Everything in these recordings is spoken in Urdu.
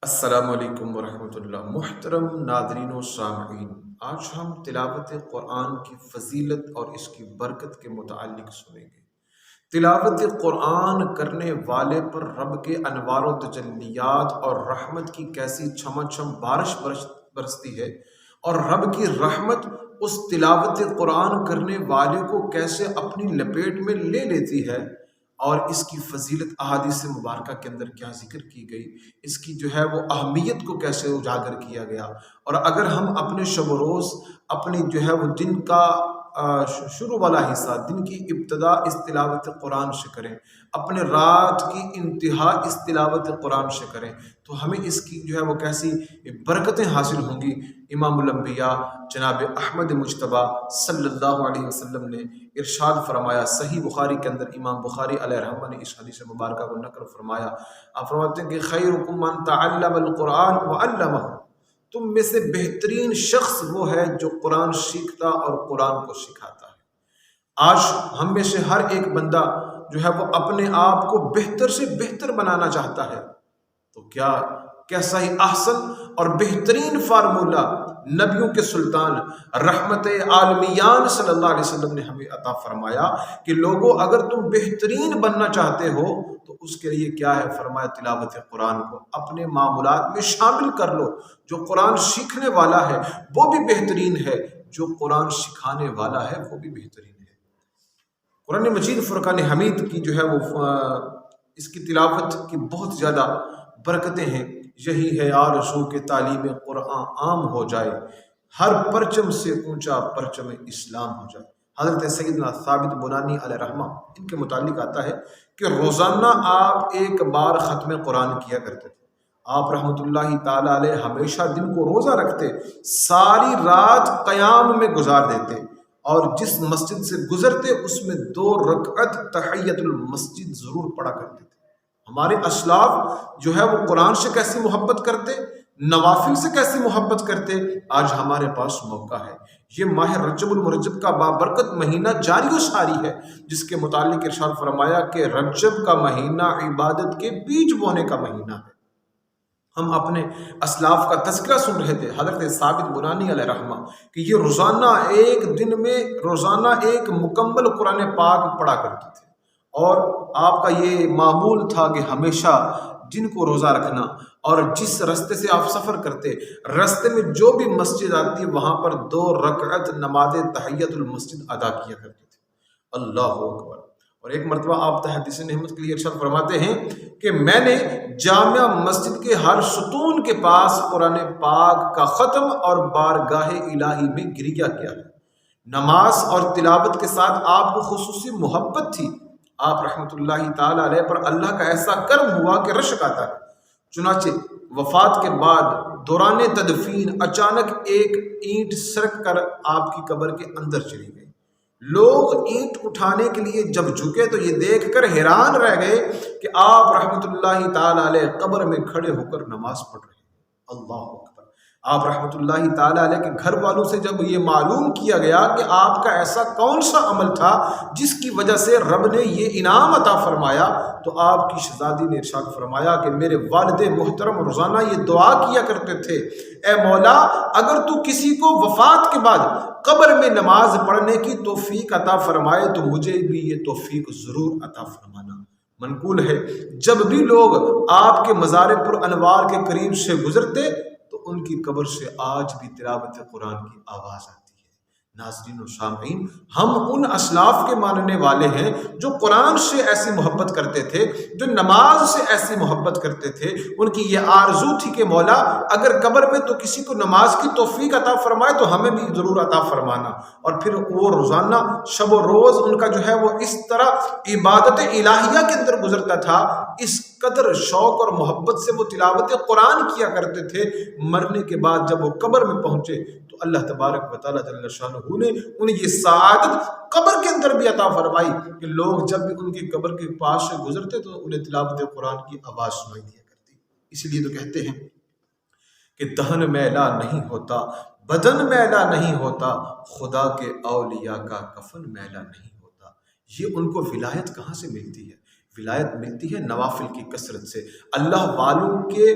السلام علیکم ورحمۃ اللہ۔ محترم ناظرین و سامعین، آج ہم تلاوت قرآن کی فضیلت اور اس کی برکت کے متعلق سنیں گے۔ تلاوت قرآن کرنے والے پر رب کے انوار و تجلیات اور رحمت کی کیسی چھما چھم بارش برستی ہے، اور رب کی رحمت اس تلاوت قرآن کرنے والے کو کیسے اپنی لپیٹ میں لے لیتی ہے، اور اس کی فضیلت احادیث مبارکہ کے اندر کیا ذکر کی گئی، اس کی جو ہے وہ اہمیت کو کیسے اجاگر کیا گیا۔ اور اگر ہم اپنے شب و روز اپنی جو ہے وہ دن کا شروع والا حصہ، دن کی ابتدا اس تلاوت قرآن سے کریں، اپنے رات کی انتہا اس تلاوت قرآن سے کریں، تو ہمیں اس کی جو ہے وہ کیسی برکتیں حاصل ہوں گی۔ امام الانبیاء جناب احمد مجتبیٰ صلی اللہ علیہ وسلم نے ارشاد فرمایا، صحیح بخاری کے اندر امام بخاری علیہ رحمہ نے اس حدیث مبارکہ کو نقل فرمایا۔ آپ فرماتے ہیں کہ خیرکم من تعلم القرآن وعلمہ، تم میں سے بہترین شخص وہ ہے جو قرآن سیکھتا اور قرآن کو سکھاتا ہے۔ آج ہم میں سے ہر ایک بندہ جو ہے وہ اپنے آپ کو بہتر سے بہتر بنانا چاہتا ہے، تو کیسا ہی احسن اور بہترین فارمولہ نبیوں کے سلطان رحمت عالمیان صلی اللہ علیہ وسلم نے ہمیں عطا فرمایا کہ لوگوں، اگر تم بہترین بننا چاہتے ہو تو اس کے لیے کیا ہے؟ فرمایا تلاوت قرآن کو اپنے معمولات میں شامل کر لو۔ جو قرآن سیکھنے والا ہے وہ بھی بہترین ہے، جو قرآن سکھانے والا ہے وہ بھی بہترین ہے۔ قرآن مجید فرقان حمید کی جو ہے وہ اس کی تلاوت کی بہت زیادہ برکتیں ہیں۔ یہی ہے آرزو کہ تعلیم قرآن عام ہو جائے، ہر پرچم سے اونچا پرچم اسلام ہو جائے۔ حضرت سیدنا ثابت بنانی علیہ رحمہ، ان کے متعلق آتا ہے کہ روزانہ آپ ایک بار ختم قرآن کیا کرتے تھے۔ آپ رحمۃ اللہ تعالی علیہ ہمیشہ دن کو روزہ رکھتے، ساری رات قیام میں گزار دیتے، اور جس مسجد سے گزرتے اس میں 2 رکعت تحیت المسجد ضرور پڑھا کرتے تھے۔ ہمارے اسلاف جو ہے وہ قرآن سے کیسی محبت کرتے، نوافل سے کیسی محبت کرتے۔ آج ہمارے پاس موقع ہے، یہ ماہ رجب المرجب کا بابرکت مہینہ جاری و ساری ہے، جس کے متعلق ارشاد فرمایا کہ رجب کا مہینہ عبادت کے بیج بونے کا مہینہ ہے۔ ہم اپنے اسلاف کا تذکرہ سن رہے تھے، حضرت ثابت بنانی علیہ رحمہ، کہ یہ روزانہ ایک دن میں روزانہ ایک مکمل قرآن پاک پڑھا کرتے تھے، اور آپ کا یہ معمول تھا کہ ہمیشہ دن کو روزہ رکھنا، اور جس رستے سے آپ سفر کرتے، رستے میں جو بھی مسجد آتی وہاں پر 2 رکعت نماز تحیت المسجد ادا کیا کرتے تھے۔ اللہ اکبر۔ اور ایک مرتبہ آپ تحدیث نعمت کے لیے ارشاد فرماتے ہیں کہ میں نے جامع مسجد کے ہر ستون کے پاس قرآن پاک کا ختم اور بارگاہ الہی میں گریہ کیا ہے۔ نماز اور تلاوت کے ساتھ آپ کو خصوصی محبت تھی۔ آپ رحمۃ اللہ تعالی علیہ پر اللہ کا ایسا کرم ہوا کہ رشک آتا ہے۔ چنانچہ وفات کے بعد دوران تدفین اچانک ایک اینٹ سرک کر آپ کی قبر کے اندر چلی گئی۔ لوگ اینٹ اٹھانے کے لیے جب جھکے تو یہ دیکھ کر حیران رہ گئے کہ آپ رحمۃ اللہ تعالی علیہ قبر میں کھڑے ہو کر نماز پڑھ رہے ہیں۔ اللہ اکبر۔ آپ رحمۃ اللہ تعالی علیہ کے گھر والوں سے جب یہ معلوم کیا گیا کہ آپ کا ایسا کون سا عمل تھا جس کی وجہ سے رب نے یہ انعام عطا فرمایا، تو آپ کی شہزادی نے ارشاد فرمایا کہ میرے والد محترم روزانہ یہ دعا کیا کرتے تھے، اے مولا، اگر تو کسی کو وفات کے بعد قبر میں نماز پڑھنے کی توفیق عطا فرمائے تو مجھے بھی یہ توفیق ضرور عطا فرمانا۔ منقول ہے جب بھی لوگ آپ کے مزار پر انوار کے قریب سے گزرتے تو ان کی قبر سے آج بھی تلاوت قرآن کی آواز آتی ہے۔ ناظرین و سامعین، ہم ان اسلاف کے ماننے والے ہیں جو قرآن سے ایسی محبت کرتے تھے، جو نماز سے ایسی محبت کرتے تھے۔ ان کی یہ آرزو تھی کہ مولا، اگر قبر میں تو کسی کو نماز کی توفیق عطا فرمائے تو ہمیں بھی ضرور عطا فرمانا۔ اور پھر وہ روزانہ شب و روز ان کا جو ہے وہ اس طرح عبادت الہیہ کے اندر گزرتا تھا، اس قدر شوق اور محبت سے وہ تلاوت قرآن کیا کرتے تھے۔ مرنے کے بعد جب وہ قبر میں پہنچے تو اللہ تبارک و تعالیٰ جل شانہ نے انہیں یہ سعادت قبر کے اندر بھی عطا فرمائی کہ لوگ جب بھی ان کی قبر کے پاس سے گزرتے تو انہیں تلاوت قرآن کی آواز سنائی دیا کرتی۔ اس لیے تو کہتے ہیں کہ دہن میلا نہیں ہوتا، بدن میلا نہیں ہوتا، خدا کے اولیاء کا کفن میلا نہیں ہوتا۔ یہ ان کو ولایت کہاں سے ملتی ہے؟ ولایت ملتی ہے نوافل کی کثرت سے، اللہ والوں کے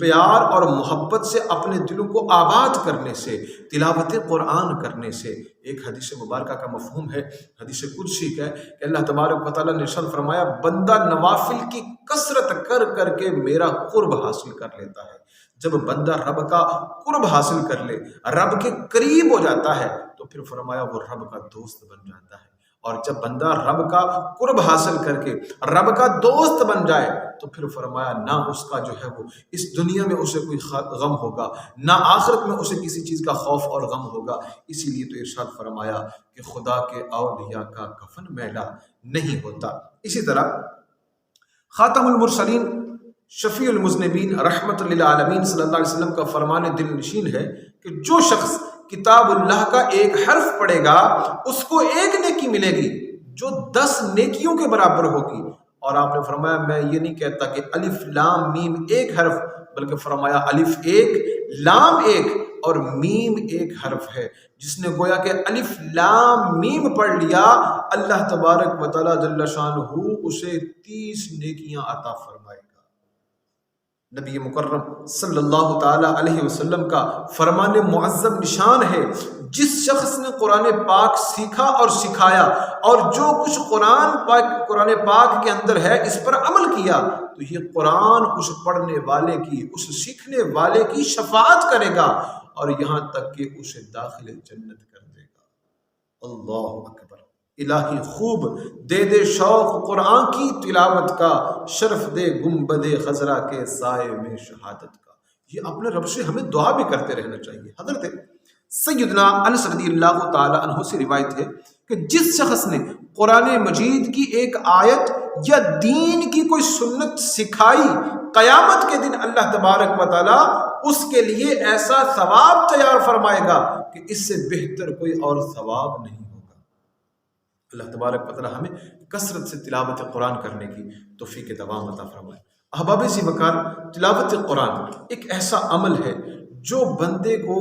پیار اور محبت سے، اپنے دلوں کو آباد کرنے سے، تلاوت قرآن کرنے سے۔ ایک حدیث مبارکہ کا مفہوم ہے، حدیث قدسی کا ہے کہ اللہ تبارک و تعالیٰ نے ارشاد فرمایا، بندہ نوافل کی کثرت کر کر کے میرا قرب حاصل کر لیتا ہے۔ جب بندہ رب کا قرب حاصل کر لے، رب کے قریب ہو جاتا ہے، تو پھر فرمایا وہ رب کا دوست بن جاتا ہے۔ اور جب بندہ رب کا قرب حاصل کر کے رب کا دوست بن جائے تو پھر فرمایا نہ اس کا جو ہے وہ اس دنیا میں اسے کوئی غم ہوگا، نہ آخرت میں اسے کسی چیز کا خوف اور غم ہوگا۔ اسی لیے تو ارشاد فرمایا کہ خدا کے اولیاء کا کفن میلا نہیں ہوتا۔ اسی طرح خاتم المرسلین شفیع المذنبین رحمت للعالمین صلی اللہ علیہ وسلم کا فرمان دل نشین ہے کہ جو شخص کتاب اللہ کا ایک حرف پڑھے گا اس کو ایک نیکی ملے گی جو 10 نیکیوں کے برابر ہوگی۔ اور آپ نے فرمایا میں یہ نہیں کہتا کہ الف لام میم ایک حرف، بلکہ فرمایا الف ایک، لام ایک اور میم ایک حرف ہے۔ جس نے گویا کہ الف لام میم پڑھ لیا، اللہ تبارک و تعالی جل شانہ اسے 30 نیکیاں عطا فرمائے گا۔ نبی مکرم صلی اللہ تعالی علیہ وسلم کا فرمان معظم نشان ہے، جس شخص نے قرآن پاک سیکھا اور سکھایا اور جو کچھ قرآن پاک کے اندر ہے اس پر عمل کیا، تو یہ قرآن اس پڑھنے والے کی، اس سیکھنے والے کی شفاعت کرے گا اور یہاں تک کہ اسے داخل جنت کر دے گا۔ اللہ اکبر۔ الہی خوب دے دے شوق قرآن کی تلاوت کا، شرف دے گنبد خضرا کے سائے میں شہادت کا۔ یہ اپنے رب سے ہمیں دعا بھی کرتے رہنا چاہیے۔ حضرت سیدنا انس رضی اللہ تعالی عنہ سے روایت ہے کہ جس شخص نے قرآن مجید کی ایک آیت یا دین کی کوئی سنت سکھائی، قیامت کے دن اللہ تبارک و تعالی اس کے لیے ایسا ثواب تیار فرمائے گا کہ اس سے بہتر کوئی اور ثواب نہیں ہوگا۔ اللہ تبارک و تعالی ہمیں کثرت سے تلاوت قرآن کرنے کی توفیق دوام عطا فرمائے۔ احباب ذی وقار، تلاوت قرآن ایک ایسا عمل ہے جو بندے کو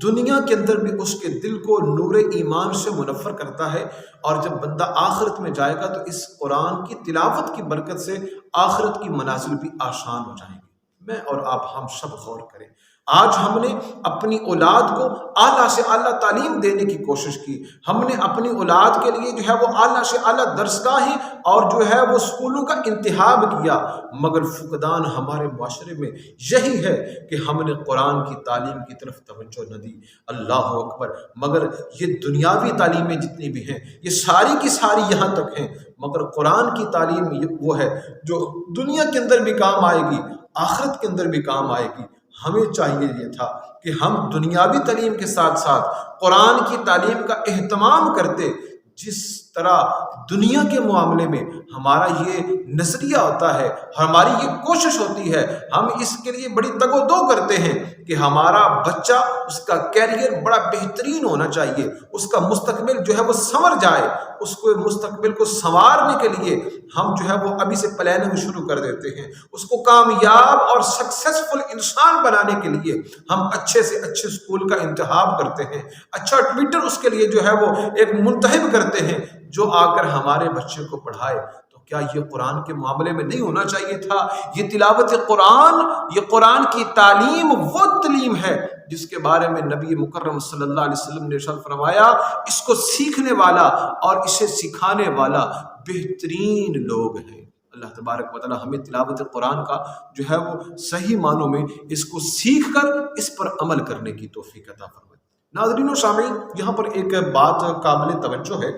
دنیا کے اندر بھی اس کے دل کو نور ایمان سے منور کرتا ہے، اور جب بندہ آخرت میں جائے گا تو اس قرآن کی تلاوت کی برکت سے آخرت کی منازل بھی آسان ہو جائیں گے۔ میں اور آپ ہم سب غور کریں، آج ہم نے اپنی اولاد کو اعلیٰ سے اعلیٰ تعلیم دینے کی کوشش کی، ہم نے اپنی اولاد کے لیے جو ہے وہ اعلیٰ سے اعلیٰ درسگاہیں اور جو ہے وہ اسکولوں کا انتخاب کیا، مگر فقدان ہمارے معاشرے میں یہی ہے کہ ہم نے قرآن کی تعلیم کی طرف توجہ نہ دی۔ اللہ اکبر۔ مگر یہ دنیاوی تعلیمیں جتنی بھی ہیں یہ ساری کی ساری یہاں تک ہیں، مگر قرآن کی تعلیم وہ ہے جو دنیا کے اندر بھی کام آئے گی، آخرت کے اندر بھی کام آئے گی۔ ہمیں چاہیے یہ تھا کہ ہم دنیاوی تعلیم کے ساتھ ساتھ قرآن کی تعلیم کا اہتمام کرتے۔ جس طرح دنیا کے معاملے میں ہمارا یہ نظریہ ہوتا ہے، ہماری یہ کوشش ہوتی ہے، ہم اس کے لیے بڑی تگ و دو کرتے ہیں کہ ہمارا بچہ، اس کا کیریئر بڑا بہترین ہونا چاہیے، اس کا مستقبل جو ہے وہ سنور جائے، اس کو مستقبل کو سنوارنے کے لیے ہم جو ہے وہ ابھی سے پلاننگ شروع کر دیتے ہیں، اس کو کامیاب اور سکسیسفل انسان بنانے کے لیے ہم اچھے سے اچھے اسکول کا انتخاب کرتے ہیں، اچھا ٹویٹر اس کے لیے جو ہے وہ ایک منتخب کرتے ہیں جو آ کر ہمارے بچے کو پڑھائے۔ تو کیا یہ قرآن کے معاملے میں نہیں ہونا چاہیے تھا؟ یہ تلاوت قرآن، یہ قرآن کی تعلیم وہ تعلیم ہے جس کے بارے میں نبی مکرم صلی اللہ علیہ وسلم نے ارشاد فرمایا، اس کو سیکھنے والا اور اسے سکھانے والا بہترین لوگ ہیں۔ اللہ تبارک و تعالی ہمیں تلاوت قرآن کا جو ہے وہ صحیح معنوں میں اس کو سیکھ کر اس پر عمل کرنے کی توفیق عطا فرمائے۔ ناظرین و سامعین، یہاں پر ایک بات قابل توجہ ہے،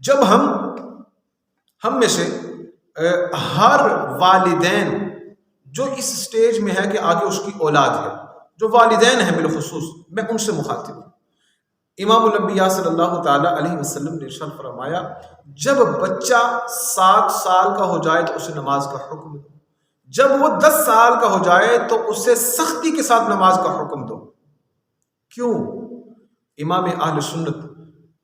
جب ہم میں سے ہر والدین جو اس سٹیج میں ہے کہ آگے اس کی اولاد ہے، جو والدین ہیں بالخصوص، میں ان سے مخاطب ہوں۔ امام الانبیاء صلی اللہ تعالی علیہ وسلم نے ارشاد فرمایا، جب بچہ 7 سال کا ہو جائے تو اسے نماز کا حکم دو، جب وہ 10 سال کا ہو جائے تو اسے سختی کے ساتھ نماز کا حکم دو۔ کیوں؟ امام اہل سنت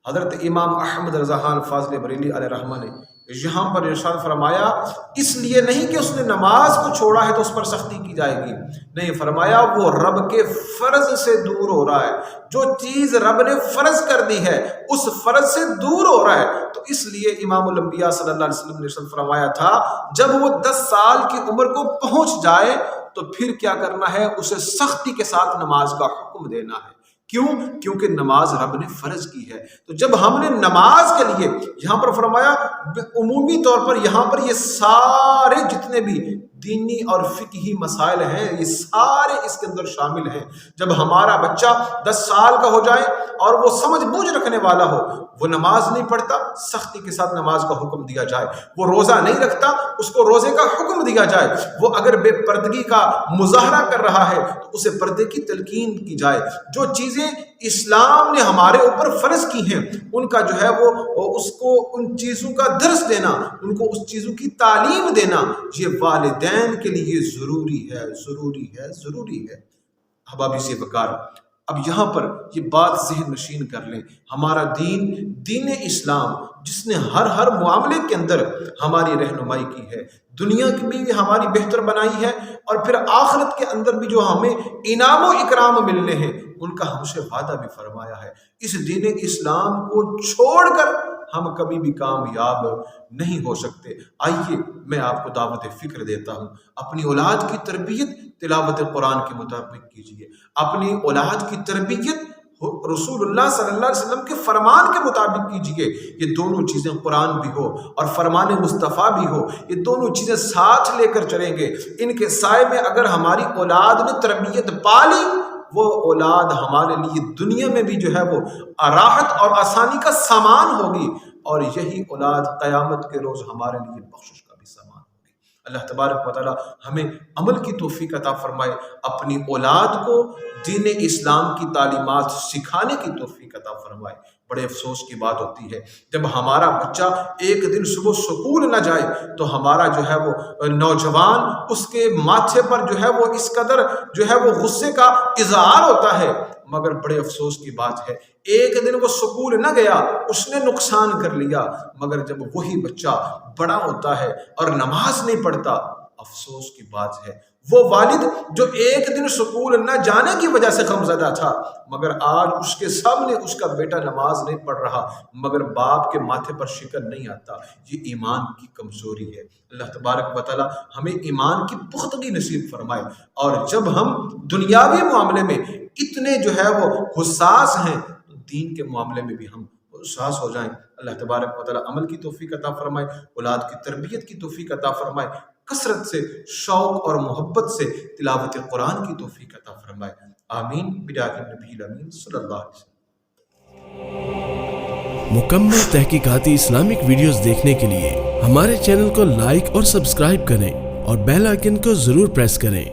حضرت امام احمد رضا خان فاضل بریلی علیہ رحمہ نے یہاں پر ارشاد فرمایا اس لیے نہیں کہ اس نے نماز کو چھوڑا ہے تو اس پر سختی کی جائے گی، نہیں، فرمایا وہ رب کے فرض سے دور ہو رہا ہے، جو چیز رب نے فرض کر دی ہے اس فرض سے دور ہو رہا ہے۔ تو اس لیے امام الانبیاء صلی اللہ علیہ وسلم نے ارشاد فرمایا تھا جب وہ 10 سال کی عمر کو پہنچ جائے تو پھر کیا کرنا ہے، اسے سختی کے ساتھ نماز کا حکم دینا ہے۔ کیوں؟ کیونکہ نماز رب نے فرض کی ہے۔ تو جب ہم نے نماز کے لیے یہاں پر فرمایا عمومی طور پر یہاں پر یہ سارے جتنے بھی دینی اور فقہی مسائل ہیں یہ سارے اس کے اندر شامل ہیں۔ جب ہمارا بچہ 10 سال کا ہو جائے اور وہ سمجھ بوجھ رکھنے والا ہو، وہ نماز نہیں پڑھتا، سختی کے ساتھ نماز کا حکم دیا جائے، وہ روزہ نہیں رکھتا، اس کو روزے کا حکم دیا جائے، وہ اگر بے پردگی کا مظاہرہ کر رہا ہے تو اسے پردے کی تلقین کی جائے، جو چیزیں اسلام نے ہمارے اوپر فرض کی ہیں ان کا جو ہے وہ اس کو ان چیزوں کا درس دینا، ان کو اس چیزوں کی تعلیم دینا، یہ والدین کے لیے ضروری ہے، ضروری ہے، ضروری ہے۔ احبابی سے وقار، اب یہاں پر یہ بات ذہن نشین کر لیں، ہمارا دین، دین اسلام جس نے ہر معاملے کے اندر ہماری رہنمائی کی ہے، دنیا کی بھی ہماری بہتر بنائی ہے، اور پھر آخرت کے اندر بھی جو ہمیں انعام و اکرام ملنے ہیں ان کا ہم سے وعدہ بھی فرمایا ہے۔ اس دین اسلام کو چھوڑ کر ہم کبھی بھی کامیاب نہیں ہو سکتے۔ آئیے میں آپ کو دعوت فکر دیتا ہوں، اپنی اولاد کی تربیت تلاوت قرآن کے مطابق کیجیے، اپنی اولاد کی تربیت رسول اللہ صلی اللہ علیہ وسلم کے فرمان کے مطابق کیجیے۔ یہ دونوں چیزیں، قرآن بھی ہو اور فرمان مصطفیٰ بھی ہو، یہ دونوں چیزیں ساتھ لے کر چلیں گے۔ ان کے سائے میں اگر ہماری اولاد نے تربیت پالی، وہ اولاد ہمارے لیے دنیا میں بھی جو ہے وہ راحت اور آسانی کا سامان ہوگی، اور یہی اولاد قیامت کے روز ہمارے لیے بخشش کا بھی سامان ہوگی۔ اللہ تبارک و تعالی ہمیں عمل کی توفیق عطا فرمائے، اپنی اولاد کو دین اسلام کی تعلیمات سکھانے کی توفیق عطا فرمائے۔ بڑے افسوس کی بات ہوتی ہے جب ہمارا بچہ ایک دن صبح سکول نہ جائے تو ہمارا جو ہے وہ نوجوان، اس کے ماتھے پر جو ہے وہ اس قدر جو ہے وہ غصے کا اظہار ہوتا ہے، مگر بڑے افسوس کی بات ہے ایک دن وہ سکول نہ گیا، اس نے نقصان کر لیا، مگر جب وہی بچہ بڑا ہوتا ہے اور نماز نہیں پڑھتا، افسوس کی بات ہے وہ والد جو ایک دن سکول نہ جانے کی وجہ سے غمزدہ تھا، مگر آج اس کے سامنے اس کا بیٹا نماز نہیں پڑھ رہا، مگر باپ کے ماتھے پر شکن نہیں آتا۔ یہ ایمان کی کمزوری ہے۔ اللہ تبارک و تعالی ہمیں ایمان کی پختگی نصیب فرمائے، اور جب ہم دنیاوی معاملے میں اتنے جو ہے وہ حساس ہیں تو دین کے معاملے میں بھی ہم حساس ہو جائیں۔ اللہ تبارک و تعالی عمل کی توفیق عطا فرمائے، اولاد کی تربیت کی توفیق عطا فرمائے، کثرت سے شوق اور محبت سے تلاوت قرآن کی توفیق عطا فرمائے۔ آمین بجاہ النبی الامین صلی اللہ علیہ وسلم۔ مکمل تحقیقاتی اسلامک ویڈیوز دیکھنے کے لیے ہمارے چینل کو لائک اور سبسکرائب کریں اور بیل آئیکن کو ضرور پریس کریں۔